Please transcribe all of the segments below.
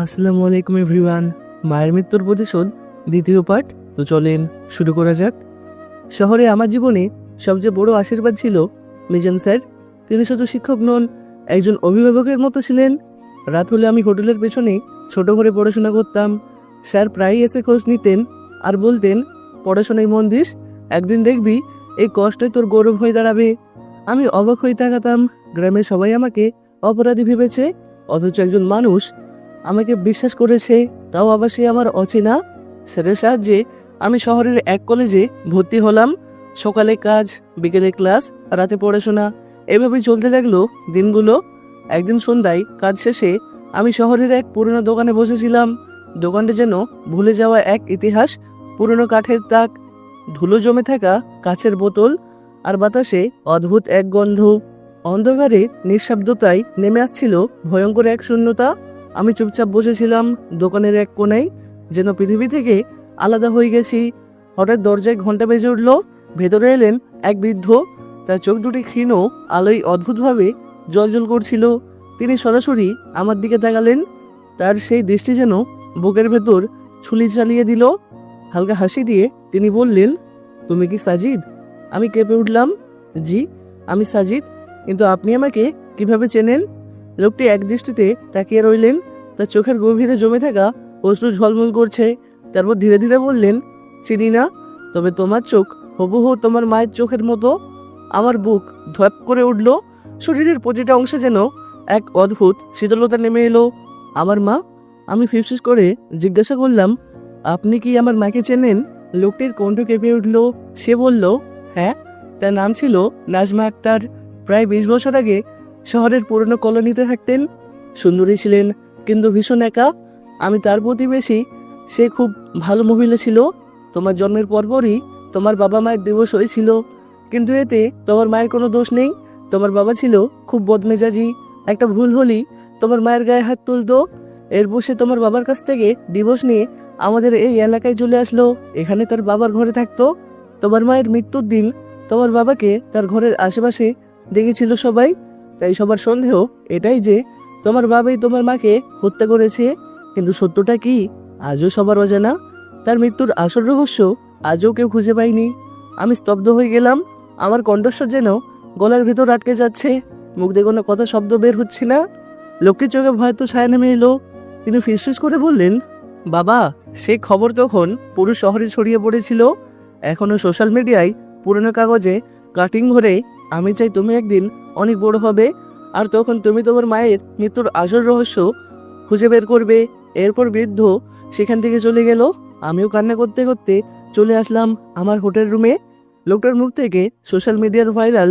আসসালামু আলাইকুম এভরিওয়ান। মায়ের মৃত্যুর প্রতিশোধ দ্বিতীয় পার্ট। তো চলেন শুরু করা যাক। শহরে আমার জীবনে সবচেয়ে বড় আশীর্বাদ ছিল মিজান স্যার। তিনি শুধু শিক্ষক নন, একজন অভিভাবকের মতো ছিলেন। রাত হলে আমি হোটেলের পেছনে ছোট ঘরে পড়াশোনা করতাম। স্যার প্রায়ই এসে খোঁজ নিতেন আর বলতেন, পড়াশোনায় মন দিস, একদিন দেখবি এই কষ্টই তোর গৌরব হয়ে দাঁড়াবে। আমি অবাক হয়ে তাকাতাম। গ্রামের সবাই আমাকে অপরাধী ভেবেছে, অথচ একজন মানুষ আমাকে বিশ্বাস করেছে, তাও আবার সে আমার অচেনা। স্যারের সাহায্যে আমি শহরের এক কলেজে ভর্তি হলাম। সকালে কাজ, বিকেলে ক্লাস, রাতে পড়াশোনা, এভাবেই চলতে লাগলো দিনগুলো। একদিন সন্ধ্যায় কাজ শেষে আমি শহরের এক পুরনো দোকানে বসেছিলাম। দোকানটা যেন ভুলে যাওয়া এক ইতিহাস। পুরনো কাঠের তাক, ধুলো জমে থাকা কাচের বোতল, আর বাতাসে অদ্ভুত এক গন্ধ। অন্ধকারে নিঃশব্দতায় নেমে আসছিল ভয়ঙ্কর এক শূন্যতা। আমি চুপচাপ বসেছিলাম দোকানের এক কোণায়, যেন পৃথিবী থেকে আলাদা হয়ে গেছি। হঠাৎ দরজায় ঘন্টা বেজে উঠল। ভেতরে এলেন এক বৃদ্ধ। তার চোখ দুটি ক্ষীণ আলোয় অদ্ভুতভাবে জ্বলজ্বল করছিল। তিনি সরাসরি আমার দিকে তাকালেন। তার সেই দৃষ্টি যেন বুকের ভেতর ছুরি চালিয়ে দিল। হালকা হাসি দিয়ে তিনি বললেন, তুমি কি সাজিদ? আমি কেঁপে উঠলাম, জি, আমি সাজিদ, কিন্তু আপনি আমাকে কিভাবে চেনেন? লোকটি এক দৃষ্টিতে তাকিয়ে রইলেন। তার চোখের গভীরে জমে থাকা অশ্রু ঝলমল করছে। তারপর ধীরে ধীরে বললেন, চিনি না, তবে তোমার চোখ হুবহু তোমার মায়ের চোখের মতো। আমার বুক ধপ করে উঠল। শরীরের প্রতিটা অংশে যেন এক অদ্ভুত শীতলতা নেমে এলো। আমার মা? আমি ফিসফিস করে জিজ্ঞাসা করলাম, আপনি কি আমার মাকে চেনেন? লোকটির কণ্ঠ কেঁপে উঠল। সে বলল, হ্যাঁ, তার নাম ছিল নাজমা আক্তার। প্রায় 20 বছর আগে শহরের পুরনো কলোনিতে থাকতেন। সুন্দরী ছিলেন, কিন্তু ভীষণ একা। আমি তার প্রতিবেশী। সে খুব ভালো মহিলা ছিল। তোমার জন্মের পরপরই তোমার বাবা মায়ের দিবস হয়েছিল, কিন্তু এতে তোমার মায়ের কোনো দোষ নেই। তোমার বাবা ছিল খুব বদমেজাজি। একটা ভুল হলেই তোমার মায়ের গায়ে হাত তুলতো। এরপর সে তোমার বাবার কাছ থেকে ডিভোর্স নিয়ে আমাদের এই এলাকায় চলে আসলো। এখানে তার বাবার ঘরে থাকতো। তোমার মায়ের মৃত্যুর দিন তোমার বাবাকে তার ঘরের আশেপাশে দেখেছিল সবাই। তাই সবার সন্দেহ এটাই যে তোমার বাবাই তোমার মাকে হত্যা করেছে। কিন্তু সত্যটা কি আজও সবার অজানা। তার মৃত্যুর আসল রহস্য আজও কেউ খুঁজে পায়নি। আমি স্তব্ধ হয়ে গেলাম। আমার কণ্ঠস্বর যেন গলার ভেতর আটকে যাচ্ছে। মুখ দিয়ে কোনো কথা শব্দ বের হচ্ছে না। লোকটির চোখে ভয়তো ছায়া নেমে এলো। তিনি ফিসফিস করে বললেন, বাবা, সেই খবর তখন পুরো শহরে ছড়িয়ে পড়েছিল। এখনো সোশ্যাল মিডিয়ায় পুরনো কাগজে কাটিং ভরে। আমি চাই তুমি একদিন অনেক বড় হবে, আর তখন তুমি তোমার মায়ের মৃত্যুর আসল রহস্য খুঁজে বের করবে। এরপর বৃদ্ধ সেখান থেকে চলে গেল। আমিও কান্না করতে করতে চলে আসলাম আমার হোটেল রুমে। লোকটার মুখ থেকে সোশ্যাল মিডিয়ার ভাইরাল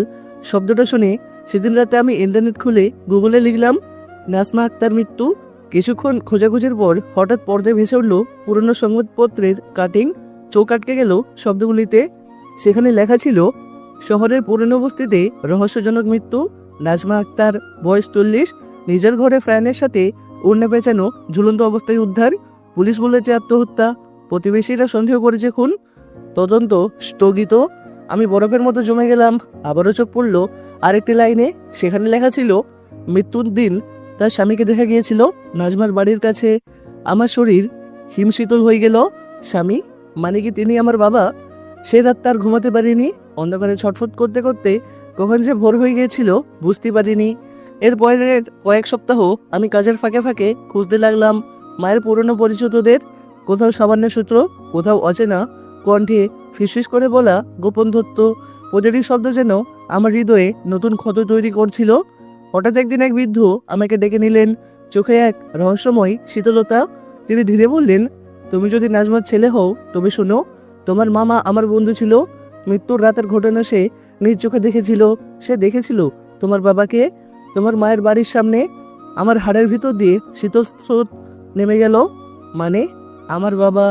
শব্দটা শুনে সেদিন রাতে আমি ইন্টারনেট খুলে গুগলে লিখলাম নাজমা আক্তার মৃত্যু। কিছুক্ষণ খোঁজাখুঁজির পর হঠাৎ পর্দায় ভেসে উঠল পুরনো সংবাদপত্রের কাটিং। চোখ আটকে গেল শব্দগুলিতে। সেখানে লেখা ছিল, শহরের পুরনো বস্তিতে রহস্যজনক মৃত্যু, নাজমা আক্তার, বয়স 40, নিজের ঘরে ফ্যানের সাথে ওড়না পেঁচানো, ঝুলন্ত অবস্থায় উদ্ধার। পুলিশ বলেছে আত্মহত্যা, প্রতিবেশীরা সন্দেহ করেছে খুন। তদন্ত স্থগিত। আমি বরফের মতো জমে গেলাম। আবারও চোখ পড়ল আরেকটি লাইনে। সেখানে লেখা ছিল, মৃত্যুর দিন তার স্বামীকে দেখা গিয়েছিল নাজমার বাড়ির কাছে। আমার শরীর হিমশীতল হয়ে গেল। স্বামী মানে কি তিনি আমার বাবা? সে রাত তার ঘুমাতে পারিনি। অন্ধকারে ছটফট করতে করতে কখন যে ভোর হয়ে গিয়েছিল বুঝতে পারিনি। এর পরের কয়েক সপ্তাহ আমি কাজের ফাঁকে ফাঁকে খুঁজতে লাগলাম মায়ের পুরনো পরিচিতদের। কোথাও সামান্য সূত্র, কোথাও অচেনা কণ্ঠে ফিসফিস করে বলা গোপন তথ্য। প্রতিটি শব্দ যেন আমার হৃদয়ে নতুন ক্ষত তৈরি করছিল। হঠাৎ একদিন এক বৃদ্ধ আমাকে ডেকে নিলেন, চোখে এক রহস্যময় শীতলতা। তিনি ধীরে বললেন, তুমি যদি নাজমার ছেলে হও তবে শোনো, তোমার মামা আমার বন্ধু ছিল। মৃত্যুর রাতের ঘটনা সে নিজ চোখে দেখেছিল। সে দেখেছিল তোমার বাবাকে তোমার মায়ের বাড়ির সামনে। আমার হাড়ের ভিতর দিয়ে শীতল স্রোত নেমে গেল। মানে আমার বাবা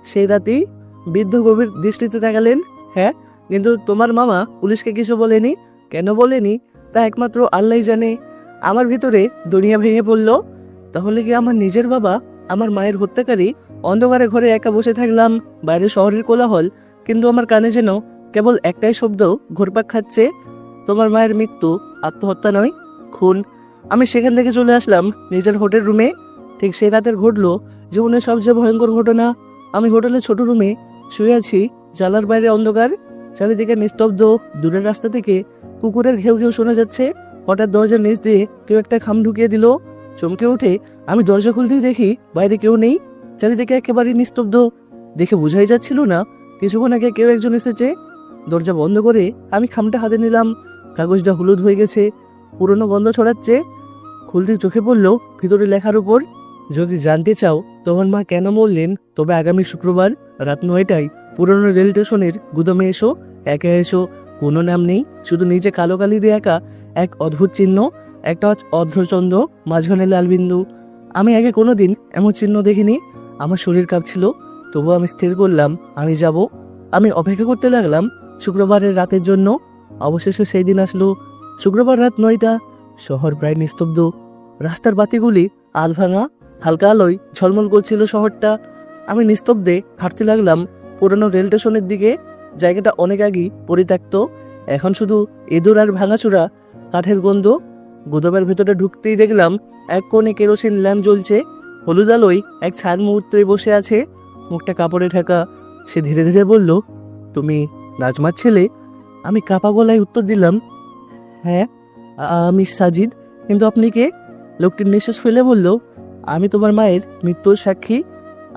সেই রাতেই? বৃদ্ধ গভীর দৃষ্টিতে তাকালেন। হ্যাঁ, কিন্তু তোমার মামা পুলিশকে কিছু বলেনি। কেন বলেনি তা একমাত্র আল্লাহই জানে। আমার ভিতরে দুনিয়া ভেঙে পড়ল। তাহলে কি আমার নিজের বাবা আমার মায়ের হত্যাকারী? অন্ধকারে ঘরে একা বসে থাকলাম। বাইরে শহরের কোলাহল, কিন্তু আমার কানে যেন কেবল একটাই শব্দ ঘুরপাক খাচ্ছে, তোমার মায়ের মৃত্যু আত্মহত্যা নয়, খুন। আমি সেখান থেকে চলে আসলাম নিজের হোটেল রুমে। ঠিক সেই রাতের ঘটলো জীবনের সবচেয়ে ভয়ঙ্কর ঘটনা। আমি হোটেলের ছোট রুমে শুয়ে আছি, জানালার বাইরে অন্ধকার, চারিদিকে নিস্তব্ধ। দূরের রাস্তা থেকে কুকুরের ঘেউ ঘেউ শোনা যাচ্ছে। হঠাৎ দরজার নিচ দিয়ে কেউ একটা খাম ঢুকিয়ে দিল। চমকে উঠে আমি দরজা খুলতেই দেখি বাইরে কেউ নেই, চারিদিকে একেবারে নিস্তব্ধ। দেখে বোঝাই যাচ্ছিল না কিছুক্ষণ আগে কেউ একজন এসেছে। দরজা বন্ধ করে আমি খামটা হাতে নিলাম। কাগজটা হলুদ হয়ে গেছে, পুরনো গন্ধ ছড়াচ্ছে। খুলতে চোখে পড়ল ভিতরে লেখার উপর, যদি জানতে চাও তোমার মা কেন মরলেন, তবে আগামী শুক্রবার রাত 9টায় পুরনো রেল স্টেশনের গুদামে এসো। একা এসো, কোনো নাম নেই, শুধু নিচে কালো কালি দিয়ে একা এক অদ্ভুত চিহ্ন, একটা অর্ধচন্দ্র, মাঝখানে লাল বিন্দু। আমি আগে কোনোদিন এমন চিহ্ন দেখিনি। আমার শরীর কাঁপছিল, তবু আমি স্থির করলাম আমি যাব। আমি অপেক্ষা করতে লাগলাম শুক্রবারের রাতের জন্য। অবশেষে সেই দিন আসলো। শুক্রবার রাত 9টা, শহর প্রায় নিস্তব্ধ। রাস্তার বাতিগুলি আল ভাঙা, হালকা আলোয় ঝলমল করছিল শহরটা। আমি নিস্তব্ধে হাঁটতে লাগলাম পুরনো রেল স্টেশনের দিকে। জায়গাটা অনেক আগেই পরিত্যক্ত, এখন শুধু ইঁদুর আর ভাঙাচোরা কাঠের গন্ধ। গুদামের ভেতরে ঢুকতেই দেখলাম এক কোণে কেরোসিন ল্যাম্প জ্বলছে। হলুদ আলোয় এক ছাদ মুহূর্তে বসে আছে, মুখটা কাপড়ে ঢাকা। সে ধীরে ধীরে বলল, তুমি নাজমার ছেলে? আমি কাপা গলায় উত্তর দিলাম, হ্যাঁ আমি সাজিদ। কিন্তু আপনি কে? লোকটি নিঃশ্বাস ফেলে বলল, আমি তোমার মায়ের মৃত্যুর সাক্ষী।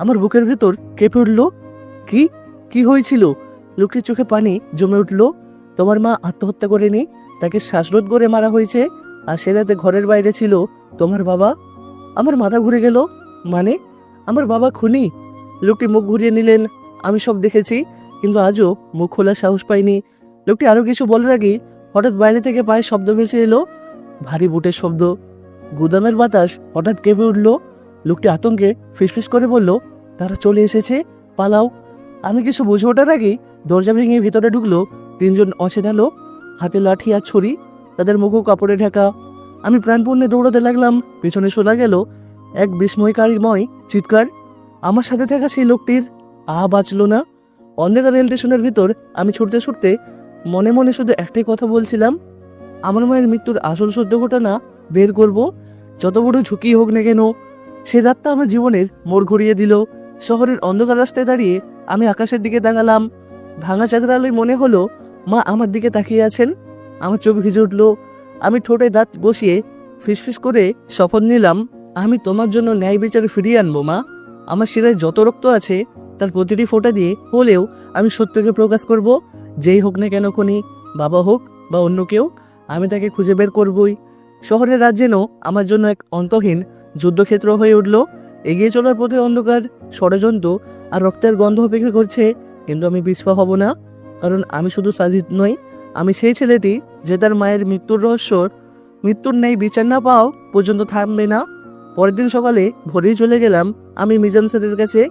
আমার বুকের ভেতর কেঁপে উঠল। কি কি হয়েছিল? লোকটির চোখে পানি জমে উঠল। তোমার মা আত্মহত্যা করেনি, তাকে শ্বাসরোধ করে মারা হয়েছে। আর সে রাতে ঘরের বাইরে ছিল তোমার বাবা। আমার মাথা ঘুরে গেল। মানে আমার বাবা খুনি? লোকটি মুখ ঘুরিয়ে নিলেন। আমি সব দেখেছি, কিন্তু আজও মুখ খোলার সাহস পাইনি। লোকটি আরো কিছু বলার আগেই হঠাৎ বাইরে থেকে পায়ের শব্দ ভেসে এলো, ভারী বুটের শব্দ। গুদামের বাতাস হঠাৎ কেঁপে উঠল। লোকটি আতঙ্কে ফিসফিস করে বলল, তারা চলে এসেছে, পালাও। আমি কিছু বুঝে ওঠার আগেই দরজা ভেঙে ভিতরে ঢুকলো 3জন অচেনা লোক, হাতে লাঠি আর ছুরি, তাদের মুখও কাপড়ে ঢাকা। আমি প্রাণপূর্ণে দৌড়াতে লাগলাম। পেছনে শোনা গেল এক বিস্ময়কারীময় চিৎকার। আমার সাথে থাকা সেই লোকটির বাঁচল না। অন্ধকার রেল স্টেশনের ভিতর আমি ছুটতে ছুটতে মনে মনে শুধু একটাই কথা বলছিলাম, আমার মায়ের মৃত্যুর আসল সত্য ঘটনা বের করব, যত বড় ঝুঁকি হোক না কেন। সে রাতটা আমার জীবনের মোড় ঘুরিয়ে দিল। শহরের অন্ধকার রাস্তায় দাঁড়িয়ে আমি আকাশের দিকে তাকালাম। ভাঙা চাঁদের আলোয় মনে হলো মা আমার দিকে তাকিয়ে আছেন। আমার চোখ ভিজে উঠল। আমি ঠোঁটে দাঁত বসিয়ে ফিসফিস করে শপথ নিলাম, আমি তোমার জন্য ন্যায় বিচার ফিরিয়ে আনবো মা। আমার শিরায় যত রক্ত আছে তার প্রতিটি ফোঁটা দিয়ে হলেও আমি সত্যকে প্রকাশ করব। যেই হোক না কেন খুনি, বাবা হোক বা অন্য কেউ, আমি তাকে খুঁজে বের করবই। শহরের রাত যেন আমার জন্য এক অন্তহীন যুদ্ধক্ষেত্র হয়ে উঠল। এগিয়ে চলার পথে অন্ধকার, ষড়যন্ত্র আর রক্তের গন্ধ অপেক্ষা করছে। কিন্তু আমি পিছপা হব না, কারণ আমি শুধু সাজিদ নই, আমি সেই ছেলেটি যে তার মায়ের মৃত্যুর ন্যায় বিচার না পাওয়া পর্যন্ত থামবে না। পরের দিন সকালে ভোরেই চলে গেলাম আমি মিজান স্যারের কাছে।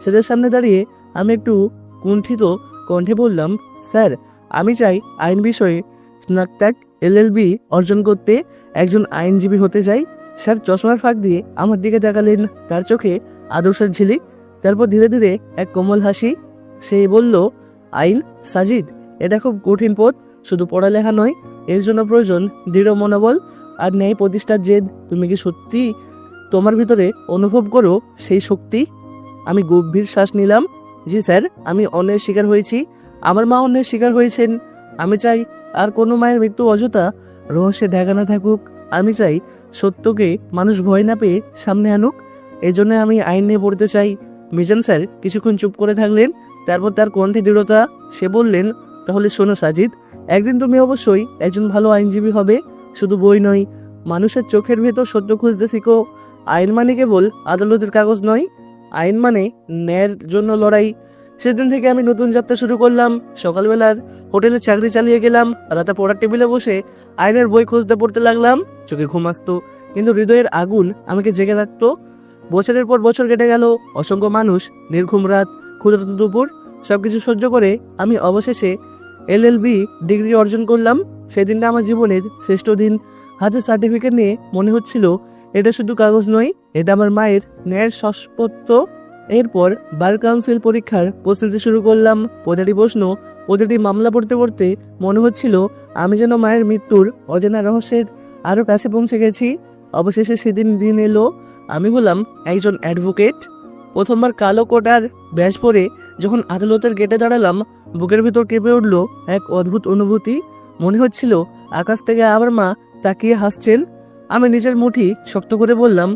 স্যারের সামনে দাঁড়িয়ে আমি একটু কুণ্ঠিত কণ্ঠে বললাম, স্যার আমি চাই আইন বিষয়ে স্নাতক LLB অর্জন করতে, একজন আইনজীবী হতে চাই। স্যার চশমার ফাঁক দিয়ে আমার দিকে তাকালেন, তার চোখে আদর্শের ঝিলিক। তারপর ধীরে ধীরে এক কোমল হাসি। সে বলল, আইন সাজিদ, এটা খুব কঠিন পথ, শুধু পড়ালেখা নয়, এর জন্য প্রয়োজন দৃঢ় মনোবল আর ন্যায় প্রতিষ্ঠার জেদ। তুমি কি সত্যি তোমার ভিতরে অনুভব করো সেই শক্তি? আমি গভীর শ্বাস নিলাম। জি স্যার, আমি অন্যায়ের শিকার হয়েছি, আমার মা অন্যায়ের শিকার হয়েছেন। আমি চাই আর কোনো মায়ের মৃত্যু অযথা রহস্যে ঢাকা না থাকুক। আমি চাই সত্যকে মানুষ ভয় না পেয়ে সামনে আনুক। এই জন্য আমি আইন নিয়ে পড়তে চাই। মিজান স্যার কিছুক্ষণ চুপ করে থাকলেন, তারপর তার কণ্ঠে দৃঢ়তা। সে বললেন, তাহলে শোনো সাজিদ, একদিন তুমি অবশ্যই একজন ভালো আইনজীবী হবে। শুধু বই নয়, মানুষের চোখের ভেতর সত্য খুঁজতে শিখো। আইন মানে কেবল আদালতের কাগজ নয়, আইন মানে ন্যায়ের জন্য লড়াই। সেদিন থেকে আমি নতুন যাত্রা শুরু করলাম। সকালবেলার হোটেলে চাকরি চালিয়ে গেলাম, রাতে পড়ার টেবিলে বসে আইনের বই খুঁজতে পড়তে লাগলাম। চোখে ঘুম আসতো, কিন্তু হৃদয়ের আগুন আমাকে জেগে রাখতো। বছরের পর বছর কেটে গেল, অসংখ্য মানুষ, নির্ঘুম রাত, ক্ষুধার্ত দুপুর, সবকিছু সহ্য করে আমি অবশেষে LLB ডিগ্রি অর্জন করলাম। সেদিনটা আমার জীবনের শ্রেষ্ঠ দিন। হাতে সার্টিফিকেট নিয়ে মনে হচ্ছিল এটা শুধু কাগজ নয়, এটা আমার মায়ের ন্যায়ের শপথ। এরপর বার কাউন্সিল পরীক্ষার প্রস্তুতি শুরু করলাম। প্রতিটি প্রশ্ন, প্রতিটি মামলা পড়তে পড়তে মনে হচ্ছিল আমি যেন মায়ের মৃত্যুর অজানা রহস্যের আরও কাছে পৌঁছে গেছি। অবশেষে সেদিন দিন এলো, আমি হলাম একজন অ্যাডভোকেট। প্রথমবার কালো কোট আর ব্যাজ পরে যখন আদালতের গেটে দাঁড়ালাম, বুকের ভিতর কেঁপে উঠল এক অদ্ভুত অনুভূতি। মনে হচ্ছিল আকাশ থেকে আমার মা তাকিয়ে হাসছেন। আমি নিজের মুঠি শক্ত করে বললাম,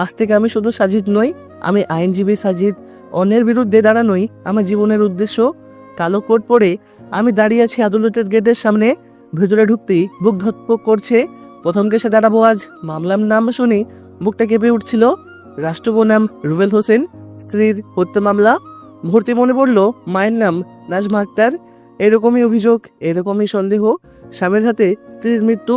আজ থেকে আমি শুধু সাজিদ নই, আমি আইনজীবী সাজিদ। অন্যের বিরুদ্ধে দাঁড়ানোই আমার জীবনের উদ্দেশ্য। কালো কোট পরে আমি দাঁড়িয়ে আছি আদালতের গেটের সামনে। ভেতরে ঢুকতেই বুক ধকপক করছে। প্রথম কেসে দাঁড়াবো আজ। মামলার নাম শুনে বুকটা কেঁপে উঠছিল। রাষ্ট্র বনাম রুবেল হোসেন, স্ত্রীর হত্যা মামলা। মুহূর্তে মনে পড়ল মায়ের নাম নাজমা আক্তার। এরকমই অভিযোগ, এরকমই সন্দেহ, স্বামীর হাতে স্ত্রীর মৃত্যু।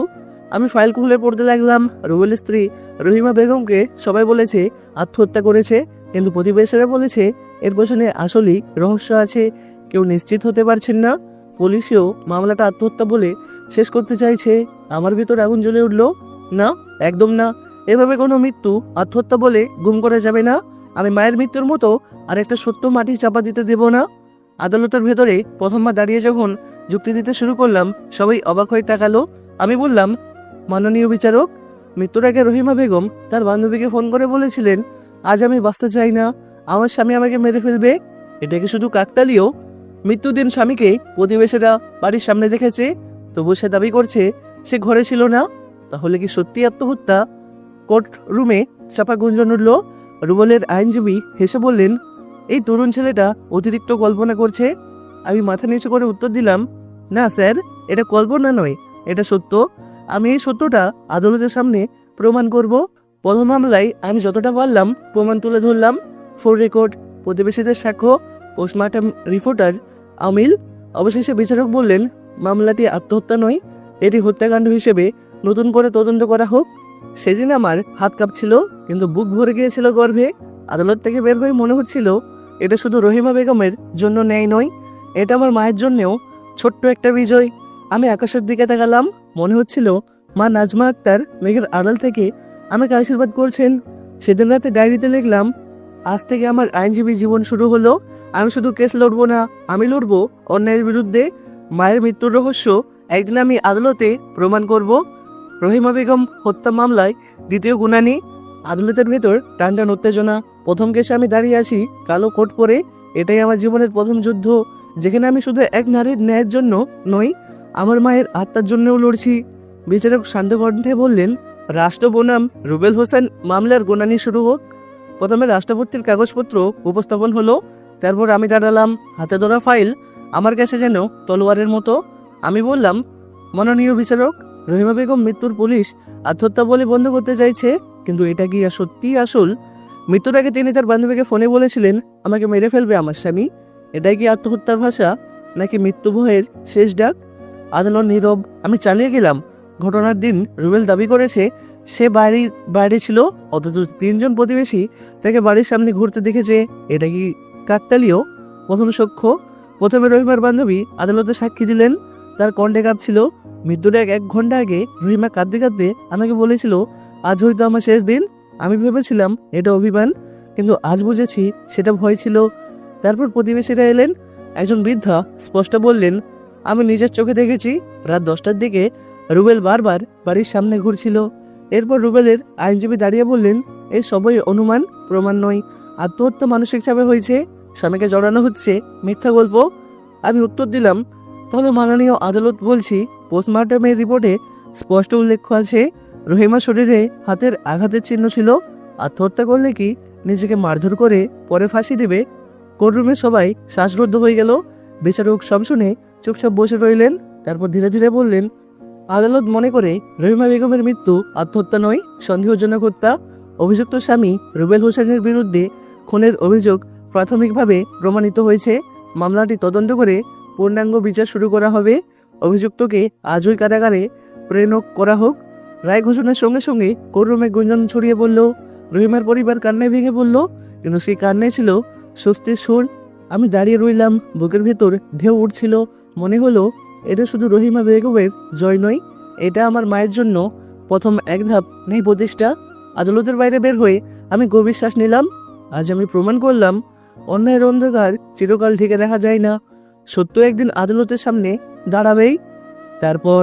আমি ফাইল খুলে পড়তে লাগলাম। রুবেলের স্ত্রী রহিমা বেগমকে সবাই বলেছে আত্মহত্যা করেছে, কিন্তু প্রতিবেশীরা বলেছে এর পেছনে আসলেই রহস্য আছে। কেউ নিশ্চিত হতে পারছেন না। পুলিশও মামলাটা আত্মহত্যা বলে শেষ করতে চাইছে। আমার ভিতর আগুন জ্বলে উঠল। না, একদম না। এভাবে কোনো মৃত্যু আত্মহত্যা বলে গুম করা যাবে না। আমি মায়ের মৃত্যুর মতো আর একটা সত্য মাটি চাপা দিতে দেব না। আদালতের ভেতরে প্রথমবার দাঁড়িয়ে যখন যুক্তি দিতে শুরু করলাম, সবাই অবাক হয়ে তাকালো। আমি বললাম, মাননীয় বিচারক, মৃত্যুর আগে রহিমা বেগম তার বান্ধবীকে ফোন করে বলেছিলেন, আজ আমি বাঁচতে চাই না, আমার স্বামী আমাকে মেরে ফেলবে। এটাকে শুধু কাকতালীয়? মৃত্যুদিন স্বামীকে প্রতিবেশীরা বাড়ির সামনে দেখেছে, তবু সে দাবি করছে সে ঘরে ছিল না। তাহলে কি সত্যি আত্মহত্যা? কোর্ট রুমে চাপা গুঞ্জন উঠল। রুবেলের আইনজীবী হেসে বললেন, এই তরুণ ছেলেটা অতিরিক্ত কল্পনা করছে। আমি মাথা নিচু করে উত্তর দিলাম, না স্যার, এটা কল্পনা নয়, এটা সত্য। আমি এই সত্যটা আদালতের সামনে প্রমাণ করব। প্রথম মামলায় আমি যতটা পারলাম প্রমাণ তুলে ধরলাম। ফোন রেকর্ড, প্রতিবেশীদের সাক্ষ্য, পোস্টমর্টম রিপোর্টার, আমিল। অবশেষে বিচারক বললেন, মামলাটি আত্মহত্যা নয়, এটি হত্যাকাণ্ড হিসেবে নতুন করে তদন্ত করা হোক। সেদিন আমার হাত কাঁপছিল, কিন্তু বুক ভরে গিয়েছিল গর্বে। আদালত থেকে বের হয়ে মনে হচ্ছিল এটা শুধু রহিমা বেগমের জন্য ন্যায় নয়, এটা আমার মায়ের জন্যও ছোট্ট একটা বিজয়। আমি আকাশের দিকে তাকালাম। মনে হচ্ছিল মা নাজমা আক্তার মেঘের আড়াল থেকে আমাকে আশীর্বাদ করছেন। সেদিন রাতে ডায়েরিতে লিখলাম, আজ থেকে আমার আইনজীবী জীবন শুরু হলো। আমি শুধু কেস লড়বো না, আমি লড়বো অন্যায়ের বিরুদ্ধে। মায়ের মৃত্যুর রহস্য একদিন আমি আদালতে প্রমাণ করব। রহিমা বেগম হত্যা মামলায় দ্বিতীয় শুনানি। আদালতের ভেতর টানটান উত্তেজনা। প্রথম কেসে আমি দাঁড়িয়ে আছি কালো কোট পরে। এটাই আমার জীবনের প্রথম যুদ্ধ, যেখানে আমি শুধু এক নারীর ন্যায়ের জন্য নই, আমার মায়ের আত্মার জন্যও লড়ছি। বিচারক শান্ত কণ্ঠে বললেন, রাষ্ট্র বনাম রুবেল হোসেন মামলার শুনানি শুরু হোক। প্রথমে রাষ্ট্রপতির কাগজপত্র উপস্থাপন হলো। তারপর আমি দাঁড়ালাম, হাতে ধরা ফাইল আমার কাছে যেন তলোয়ারের মতো। আমি বললাম, মাননীয় বিচারক, রহিমা বেগম মৃত্যুর পুলিশ আত্মহত্যা বলে বন্ধ করতে চাইছে, কিন্তু এটা কি সত্যি আসল? মৃত্যুর আগে তিনি তার বান্ধবীকে ফোনে বলেছিলেন আমাকে মেরে ফেলবে আমার স্বামী। এটাই কি আত্মহত্যার ভাষা, নাকি মৃত্যু ভয়ের শেষ ডাক? আদালত নীরব। আমি চালিয়ে গেলাম। ঘটনার দিন রুবেল দাবি করেছে সে বাইরে ছিল, অথচ তিনজন প্রতিবেশী তাকে বাড়ির সামনে ঘুরতে দেখেছে। এটা কি কাকতালীয়? প্রথম সাক্ষ্য। প্রথমে রহিমার বান্ধবী আদালতে সাক্ষী দিলেন। তার কণ্ঠে কাঁপছিল। মৃত্যুর এক ঘন্টা আগে রহিমা কাঁদতে কাঁদতে আমাকে বলেছিল, আজ হয়তো আমার শেষ দিন। আমি ভেবেছিলাম এটা অভিমান, কিন্তু আজ বুঝেছি সেটা ভয় ছিল। তারপর প্রতিবেশীরা এলেন। একজন বৃদ্ধা স্পষ্ট বললেন, আমি নিজের চোখে দেখেছি রাত 10টার দিকে রুবেল বারবার বাড়ির সামনে ঘুরছিল। এরপর রুবেলের আইনজীবী দাঁড়িয়ে বললেন, এই সবই অনুমান, প্রমাণ নয়। আত্মহত্যা মানসিক চাপে হয়েছে, স্বামীকে জড়ানো হচ্ছে, মিথ্যা গল্প। আমি উত্তর দিলাম, তাহলে মাননীয় আদালত, বলছি পোস্টমর্টমের রিপোর্টে স্পষ্ট উল্লেখ আছে রহিমার শরীরে হাতের আঘাতের চিহ্ন ছিল। আত্মহত্যা করলে কি নিজেকে মারধর করে পরে ফাঁসি দেবে? কোর্টরুমে সবাই শ্বাসরুদ্ধ হয়ে গেল। বিচারক সব শুনে চুপচাপ বসে রইলেন। তারপর ধীরে ধীরে বললেন, আদালত মনে করে রহিমা বেগমের মৃত্যু আত্মহত্যা নয়, সন্দেহজনক হত্যা। অভিযুক্ত স্বামী রুবেল হোসেনের বিরুদ্ধে খুনের অভিযোগ প্রাথমিকভাবে প্রমাণিত হয়েছে। মামলাটি তদন্ত করে পূর্ণাঙ্গ বিচার শুরু করা হবে। অভিযুক্তকে আজই কারাগারে প্রেরণ করা হোক। রায় ঘোষণার সঙ্গে সঙ্গে কোর্টরুমে গুঞ্জন ছড়িয়ে পড়ল। রহিমার পরিবার কান্নায় ভেঙে পড়ল, কিন্তু সেই কান্নায় ছিল স্বস্তির সুর। আমি দাঁড়িয়ে রইলাম, বুকের ভেতর ঢেউ উঠছিল। মনে হলো এটা শুধু রহিমা বেগমের জয় নয়, এটা আমার মায়ের জন্য প্রথম এক ধাপ নেই প্রতিষ্ঠা। আদালতের বাইরে বের হয়ে আমি গভীর শ্বাস নিলাম। আজ আমি প্রমাণ করলাম, অন্যায়ের অন্ধকার চিরকাল ঢেকে রাখা যায় না। সত্য একদিন আদালতের সামনে দাঁড়াবেই। তারপর